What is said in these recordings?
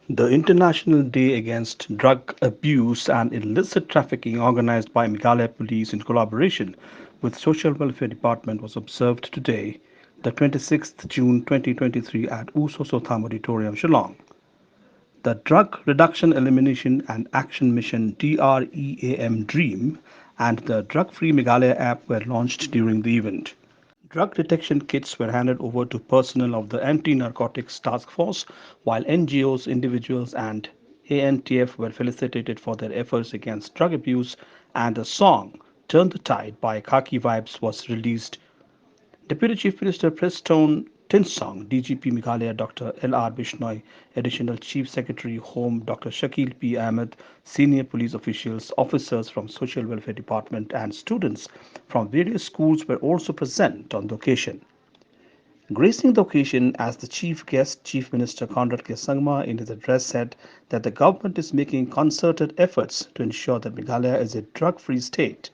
The International Day Against Drug Abuse and Illicit Trafficking, organized by Meghalaya Police in collaboration with Social Welfare Department, was observed today, the 26th June 2023, at U Soso Tham Auditorium, Shillong. The Drug Reduction, Elimination and Action Mission (DREAM) Dream and the Drug Free Meghalaya App were launched during the event. Drug detection kits were handed over to personnel of the Anti-Narcotics Task Force, while NGOs, individuals, and ANTF were felicitated for their efforts against drug abuse, and the song "Turn the Tide" by Khaki Vibes was released. Deputy Chief Minister Preston Tinsong, DGP Meghalaya Dr. L.R. Bishnoi, Additional Chief Secretary Home Dr. Shakil P. Ahmed, senior police officials, officers from Social Welfare Department, and students from various schools were also present on the occasion. Gracing the occasion as the chief guest, Chief Minister Conrad K. Sangma in his address said that the government is making concerted efforts to ensure that Meghalaya is a drug-free state.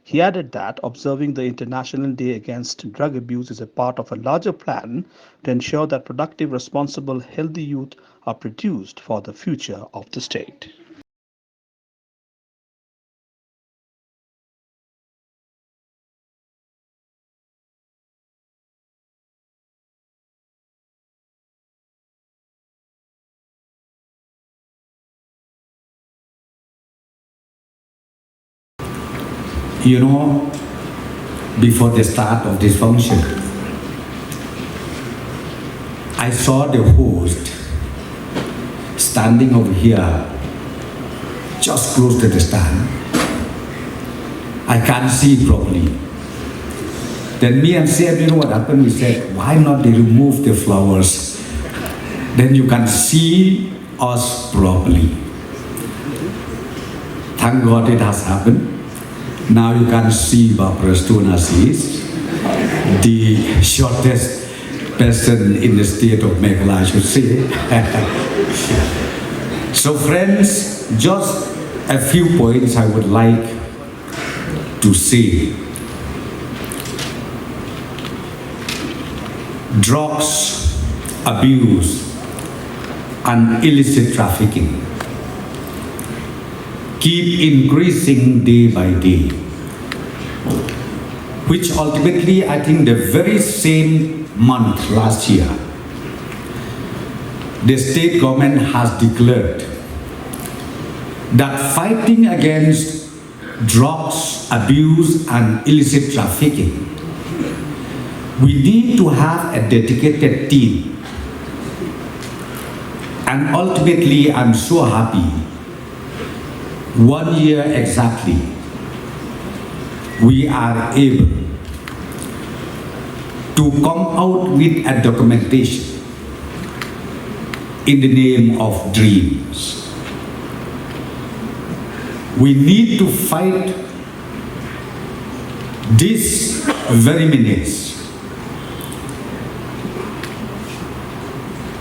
He added that observing the International Day Against Drug Abuse is a part of a larger plan to ensure that productive, responsible, healthy youth are produced for the future of the state. You know, before the start of this function, I saw the host standing over here, just close to the stand. I can't see properly. Then me and Seb, you know what happened? We said, why not they remove the flowers? Then you can see us properly. Thank God it has happened. Now you can see Barbara Stone is the shortest person in the state of Meghalaya, I should say. So friends, just a few points I would like to say. Drugs, abuse, and illicit trafficking keep increasing day by day, which ultimately, I think the very same month last year, the state government has declared that fighting against drugs, abuse, and illicit trafficking, we need to have a dedicated team. And ultimately, I'm so happy, 1 year exactly, we are able to come out with a documentation in the name of dreams. We need to fight this very menace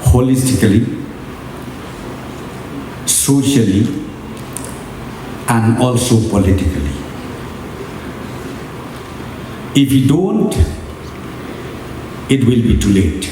holistically, socially, and also politically. If we don't, it will be too late.